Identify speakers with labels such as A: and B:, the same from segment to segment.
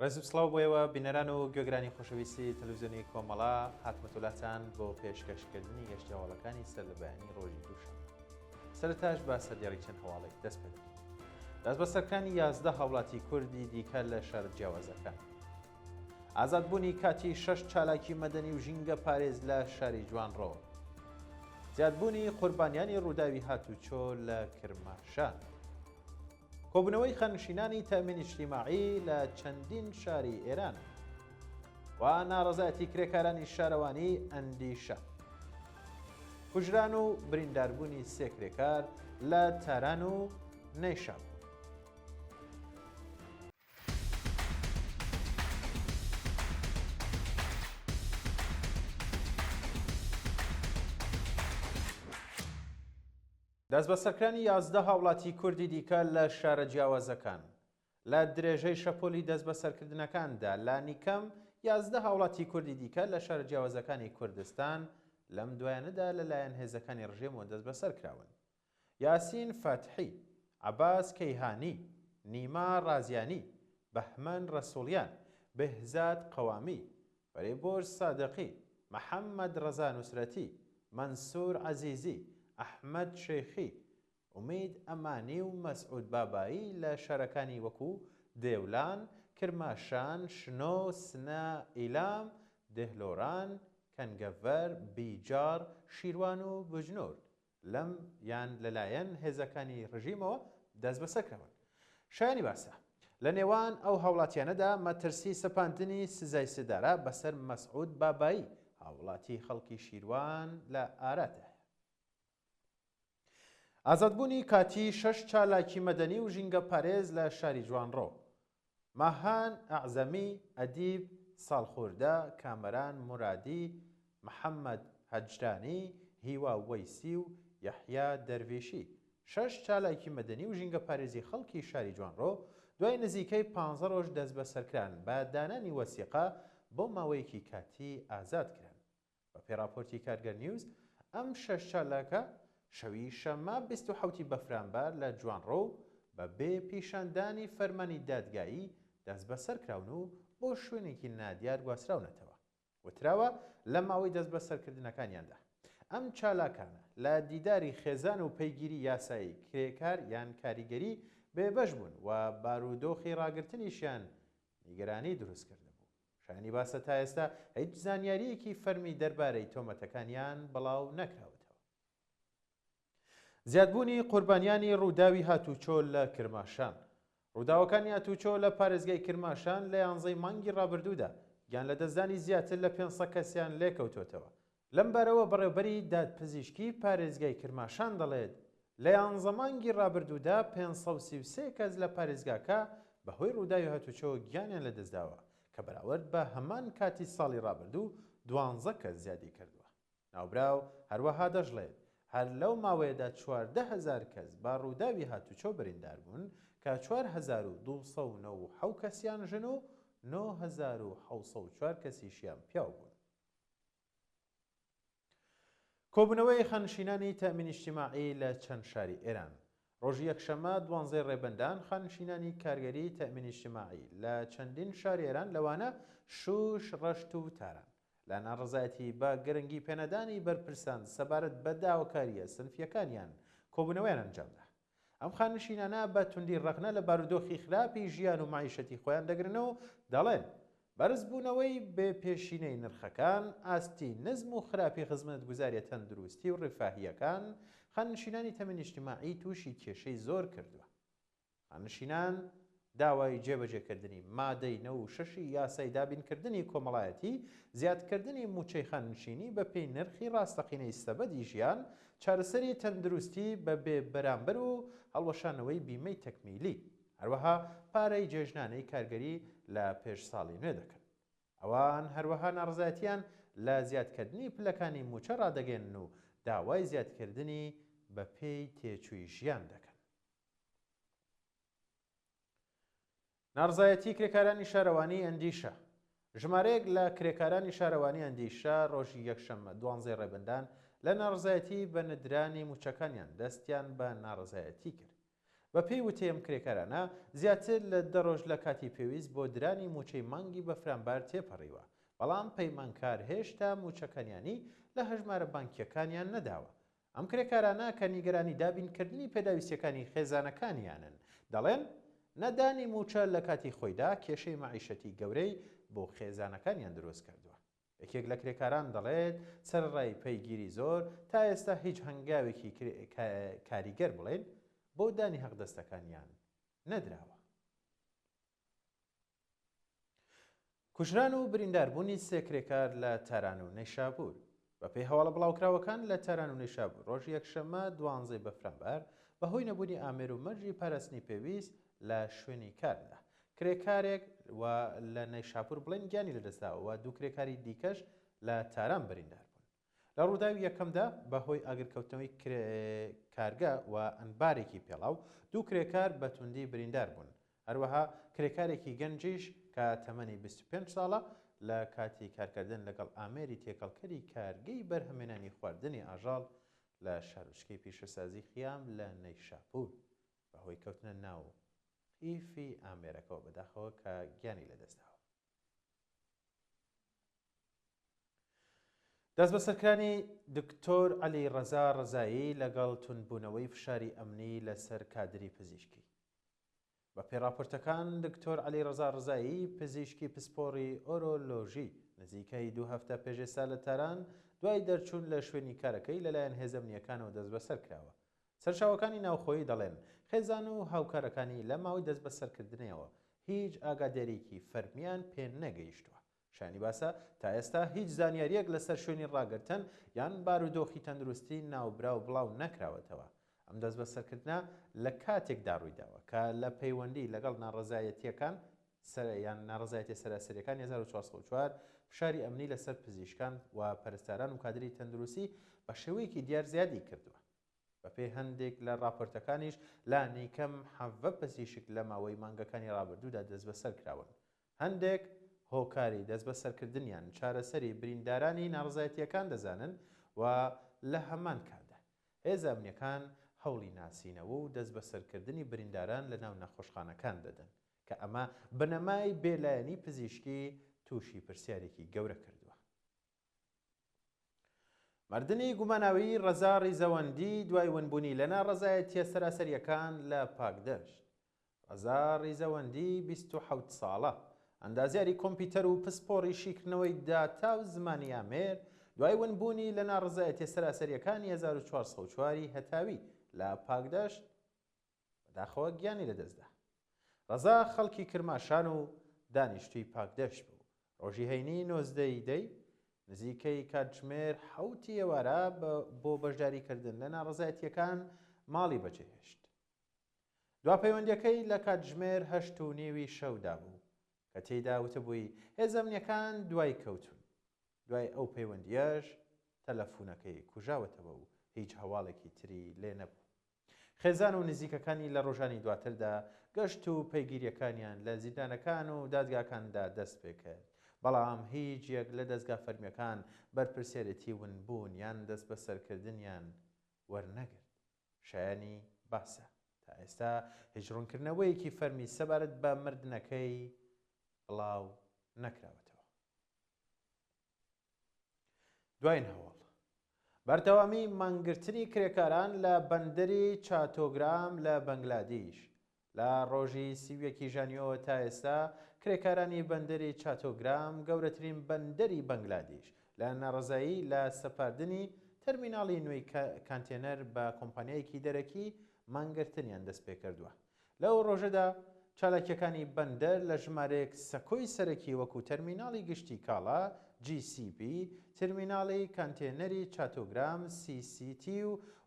A: ڕێزم سڵاو بۆیەوە بینەران و گوێگرانی خۆشەویستی تەلەڤیزیۆنی کۆمەڵا هاتمەتۆلاتان بۆ پێشکەشکردنی گەشتی هەواڵەکانی سەرلەبەیانی ڕۆژی دووشەمە. سەرەتاش با سەردێڕی چەند هەواڵێک دەست پێ بکەین. دەستبەسەرەکانی 11 هاوڵاتی کوردی دیکە لە شار جیاوازەکان. ئازادبوونی کاتی 6 چالاکی مەدەنی و ژینگە پارێز لە شاری جوانڕۆ. زیادبوونی قوربانیانی ڕووداوی هاتوچۆ لە کرماشان. کۆبوونەوەی خەنشینانی تەمین اجتیماعی لە چەندین شاری ئێران و ناڕەزایەتی کرێکارانی شارەوانی ئەندیشە. کوژران و برینداربوونی سێ کرێکار لە تاران و نەیشاب. دەستبەسەرکردنی 11 هاوڵاتی کوردی دیکە لە شارە جیاوازەکان. لە درێژەی شەپۆلی دەستبەسەرکردنەکاندا لانیکەم 11 هاوڵاتی کوردی دیکە لە شارە جیاوازەکانی کوردستان لەم دوایانەدا لەلایەن هێزەکانی ڕژێمەوە دەستبەسەر کراون. یاسین فاتحی، عەباس کەیهانی، نیما ڕازیانی، بەهمەن ڕەسوڵیان، بهزاد قەوامی، فەرێبۆش سادقی، محەممەد ڕەزا نوسرەتی، مەنسوور عەزیزی، ئەحمەد شێخی، ئومید ئەمانی و مەسعود بابایی لە شارەکانی وەکو دێولان، کرماشان، شنۆ، سنە، ئیلام، دێهلۆران، کەنگەڤەر، بیجار، شیروان و بژنۆر لەم یان لەلایەن هێزەکانی ڕژیمەوە دەستبەسەرکراون. شایانی باسە لە نێوان ئەو هاوڵاتیانەدا مەترسی سەپاندنی سزای سدارە بەسەر مەسعود بابایی هاوڵاتی خەڵکی شیروان لە ئاراتە. ئازادبوونی کاتی 6 چالاکی مەدەنی و ژینگە پارێز لە شاری جوانڕۆ. ماهان ئەعزەمی، ئەدیب ساڵخوردە، کامەران مرادی، محەممەد هەجرانی، هیوا وەیسی و یەحیا دەروێشی 6 چالاکی مەدەنی و ژینگە پارێزی خەڵکی شاری جوانڕۆ دوای نزیکەی 15 ڕۆژ دەستبەسەرکران بە دانانی وەسیقە بۆ ماوەیەکی کاتی ئازادکران. بە پێڕاپۆرتی کارگەر نیوز ئەم 6 چالاکە شەوی شەممە 27 بەفرانبار لە جوانڕۆ بە بێ پیشاندانی فەرمانی دادگایی دەستبەسەرکراون و بۆ شوێنێکی نادیار گواستراونەتەوە. وتراوە لە ماوەی دەستبەسەرکردنەکانیاندا ئەم چالاکانە لە دیداری خێزان و پەیگیری یاسایی کرێکار یان کاریگەری بێبەش بوون و بارودۆخی ڕاگررتنیشیان نیگەرانی دروست کرده بوو. شایانی باسە تا ئێستا هیچ زانیاریەکی فەرمی دەربارەی تۆمەتەکانیان بەڵاو نەکراوەتەوە. زیادبوونی قوربانیانی ڕووداوی هاتوچۆ لە کرماشان. ڕووداوەکانی هاتوچۆ لە پارێزگای کرماشان لە 11 مانگی ڕابردوودا گیان لە دەستدانی زیاتر لە 500 کەسیان لێکەوتوتەوە. لەم بارەوە بەڕێوەبەری دادپزیشکی پارێزگای کرماشان دەڵێت لە 11 مانگی ڕابردوودا 533 کەس لە پارێزگاکە بەهۆی ڕووداوی هاتوچۆ گیانیان لە دەستداوە کە بەراورد بە هەمان کاتی ساڵی ڕابردوو 12 کەس زیادی کردووە. ناوبراو هەروەها دەژڵێت هەر لەو ماوەیەدا 14,000 کەس با ڕووداوی هاتوچۆ بریندار بوون کە 4,297 کەسیان ژن و 9,704 کەسیشیان پیاو بوون. کۆبوونەوەی خانشینانی تەمین اجتیماعی لە چەند شاری ئێران. ڕۆژی یەکشەمە 12 ڕێبەندان خانشینانی کارگەری تەمین اجتیماعی لە چەندین شاری ئێران لەوانە شوش، ڕەشت و تاران لە ناڕەزایەتی بە گرنگی پێنەدانی بەرپرسان سەبارەت بە داواکاریە سنفیەکانیان کۆبوونەوەیان ئەنجامدا. ئەم خانشینانە بە توندی ڕەخنە لە بارودۆخی خراپی ژیان و معیشەتی خۆیان دەگرنەوە دەڵێن بەرزبوونەوەی بێپێشینەی نرخەکان، ئاستی نزم و خراپی خزمەتگوزاریە تەندروستی و ڕێفاهیەکان خانشینانی تەمین اجتیماعی تووشی کێشەی زۆر کردووە. خانشینان داوای جێبەجێکردنی مادەی 96 یاسای دابینکردنی کۆمەڵایەتی، زیادکردنی موچەی خانشینی بە پێی نرخی ڕاستەقینەی سەبەدی ژیان، چارەسەری تەندروستی بە بێ بەرامبەر و هەڵوەشانەوەی بیمەی تەکمیلی، هەروەها پارەی جێژنانەی کارگەری لە پێش ساڵی نوێ دەکەن. ئەوان هەروەها ناڕزایەتیان لە زیادکردنی پلەکانی موچە ڕادەگەێنن و داوای زیادکردنی بە پێی تێچووی ژیان دەکەن. ناڕزایەتی کرێکارانی شارەوانی ئەندیشە. ژمارەیەک لە کرێکارانی شارەوانی ئەندیشە ڕۆژی یەکشەممە 12 ڕێبەندان لە ناڕزایەتی بە نەدرانی موچەکانیان دەستیان بە ناڕزایەتی کرد. بە پێی وتەی ئەم کرێکارانە زیاتر لە 10 ڕۆژ لە کاتی پێویست بۆ درانی موچەی مانگی بەفرامبار تێپەڕیوە، بەڵام پەیمانکار هێشتا موچەکانیانی لە هەژمارە بانکیەکانیان نەداوە. ئەم کرێکارانە کە نیگەرانی دابینکردنی پێداویستیەکانی خێزانەکانیانن دەڵێن نەدانی موچە لە کاتی خۆیدا کێشەی مەعیشەتی گەورەی بۆ خێزانەکانیان دروست کردووە. یەکێک لە کرێکاران دەڵێت سەرڕای پەیگیری زۆر تا ئێستا هیچ هەنگاوێکی کاریگەر بڵێن بۆ دانی هەقدەستەکانیان نەدراوە. کوژران و برینداربوونی سێ کرێکار لە تاران و نەیشابور. بە پێی هەواڵە بڵاوکراوەکان لە تاران و نەیشابور ڕۆژی یەکشەممە 12 بەفرامبەر بەهۆی نەبوونی ئامێر و مەرجی پاراستنی پێویست لە شوێنی کاردا کرێکارێک و لە نەیشاپور بڵێن گیانی لەدەستداوە و دوو کرێکاری دیکەش لە تاران بریندار بوون. لە ڕووداوی یەکەمدا بەهۆی ئاگرکەوتنەوەی کارگە و ئەنبارێکی پێڵاو دوو کرێکار بە توندی بریندار بوون. هەروەها کرێکارێکی گەنجیش کە تەمەنی 25 ساڵە لە کاتی کارکردن لەگەڵ ئامێری تێکەڵکەری کارگەی بەرهەمێنانی خواردنی ئاژاڵ لە شارۆچکەی پیشەسازی خیام لە نەیشاپور بەهۆی کەوتنە ناو قیفی ئامێرەکەەوە بەداخەوە کە گیانی لەدەستداوە. دەست بەسەرکرانی دکتۆر عەلی ڕەزا ڕەزایی لەگەڵ تونبوونەوەی فشاری ئەمنی لەسەر کادری پزیشکی. بە پێڕاپۆرتەکان دکتۆر عەلی ڕەزا ڕەزایی پزیشکی پسپۆڕی ئۆرۆلۆژی نزیکەی 2 هەفتە پێشێستا لە تاران دوای دەرچوون لە شوێنی کارەکەی لەلایەن هێزە ئەمنیەکانەوە دەست بەسەر کراوە. سەرچاوەکانی ناوخۆیی دەڵێن خێزان و هاوکارەکانی لە ماوەی دەست بەسەرکردنەوە هیچ ئاگاداریەکی فەرمیان پێ نەگەیشتووە. شانی باسە تا ئێستا هیچ زانیاریەک لەسەر شوێنی ڕاگرتن یان بارودۆخی تەندروستی ناوبرا و بڵاو نەکراوەتەوە. ئەم دەست بەسەرکردنە لە کاتێکدا ڕوویداوە کە لە پەیوەندی لەگەڵ ناڕەزایەتیەکان یان ناڕەزایەتی سەراسەریەکان 1404 فشاری ئەمنی لەسەر پزیشکان و پەرستاران و کادری تەندروستی بە شێوەیەکی دیار زیادی کردووە. بە پێی هەندێک لە راپۆرتەکانیش لانی کەم 7 پزیشک لە ماوەی مانگەکانی ڕابردوودا دەست بەسەر کراون. هەندێک هۆکاری دەست بەسەرکردنیان چارەسەری بریندارانی ناڕەزایەتیەکان دەزانن و لە هەمان کاتدا هێزە ئەمنیەکان هەوڵی ناسینەوە و دەست بەسەرکردنی برینداران لە ناو نەخۆشخانەکان دەدەن کە ئەمە بنەمای بێلایەنی پزیشکی تووشی پرسیارێکی گەورە کردووە. مردنی گوماناوی ڕەزا ڕیزەوەندی دوای ونبوونی لە ناڕەزایەتیە سەراسەریەکان لە پاکدەشت. ڕەزا ڕیزەوەندی 27 ساڵە ئەندازیاری کۆمپیوتەر و پسپۆڕی شیکردنەوەی داتا و زمانی ئامێر دوای ونبوونی لە ناڕەزایەتیە سەراسەریەکانی 1404 هەتاوی لە پاکدەشت بەداخەوە گیانی لەدەستدا. ڕەزا خەڵکی کرماشان و دانیشتووی پاکدەشت بوو. ڕۆژی هەینی 19 دەی نزیکەی کاتژمێر 7 ئێوارە بۆ بەشداریکردن لە ناڕەزایەتیەکان ماڵی بەجێهێشت. دواپەیوەندیەکەی لە کاتژمێر 8:30 شەودا بوو کە تێیدا وتبووی هێزە ئەمنیەکان دوای کەوتون. دوای ئەو پەیوەندیەش تەلەفۆنەکەی کوژاوەتەوە و هیچ هەواڵێکی تری لێ نەبوو. خێزان و نزیکەکانی لە ڕۆژانی دواتردا گەشت و پەیگیریەکانیان لە زیندانەکان و دادگاکاندا دەست پێ کرد، بەڵام هیچ یەک لە دەستگا فەرمیەکان بەرپرسیارەتی ونبوون یان دەست بەسەرکردنیان وەرنەگرت. شایانی باسە تا ئێستا هیچ ڕوونکردنەوەیەکی فەرمی سەبارەت بە مردنەکەی بڵاو نەکراوەتەوە. دوایین هەواڵ بەردەوامی مانگرتنی کرێکاران لە بەندەری چاتۆگرام لە بەنگلادیش. لە ڕۆژی 31 ژانیۆوە تا ئێستا کرێکارانی بەندەری چاتۆگرام گەورەترین بەندەری بەنگلادیش لە ناڕەزایی لە سەپاردنی تەرمیناڵی نوێی کانتێنەر بە کۆمپانیایەکی دەرەکی مانگرتنیان دەست پێ کردووە. لەو ڕۆژەدا چالاکیەکانی بەندەر لە ژمارەیەک سەکۆی سەرەکی وەکو تەرمیناڵی گشتی کاڵا GCP، تەرمیناڵی کانتێنەری چاتۆگرام CCT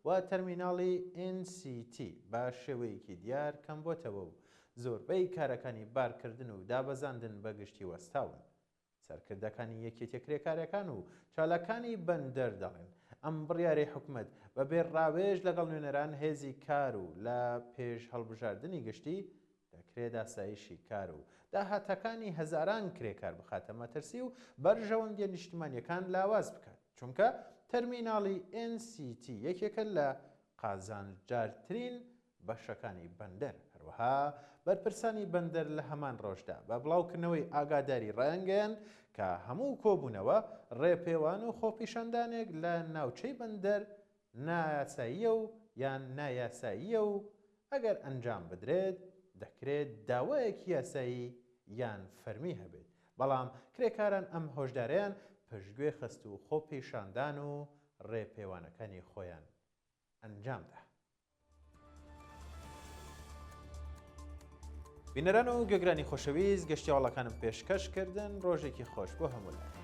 A: و تەرمیناڵی NCT بە شێوەیەکی دیار کەم بۆتەوە و زۆربەی کارەکانی بارکردن و دابەزاندن بە گشتی وەستاون. سەرکردەکانی یەکێتیە کرێکارەکان و چالاکانی بەندەر دەڵێن ئەم بڕیارەی حکومەت بە بێڕاوێژ لەگەڵ نوێنەران هێزی کار و لە پێش هەڵبژاردننی گشتی دەکرێت ئاسایشی کار و داهاتەکانی هەزاران کرێکار بخاتە مەترسی و بەرژەوەندیە نیشتمانیەکان لاواز بکات، چونکە تەرمیناڵی NCT یەکێکە لە قازانجارترین بەشەکانی بەندەر هەروەها بەرپرسانی بەندەر لە هەمان ڕۆژدا بە بڵاوکردنەوەی ئاگاداری ڕەنگەن کە هەموو کۆبوونەوە ڕێپێوان و خۆپیشاندانێک لە ناوچەی بەندەر نایاساییە و یان نایاساییە و ئەگەر ئەنجام بدرێت دەکرێت داوایەکی یاسایی یان فەرمی هەبێت بەڵام کرێکاران ئەم هۆشدارەیان پشتگوێ خست و خۆپیشاندان و ڕێپێوانەکانی خۆیان ئەنجامدا. بینەران و گوێگرانی خۆشەویست گەشتیاوەڵەکانم پێشکەشکردن ڕۆژێکی خۆش بۆ هەموو لای.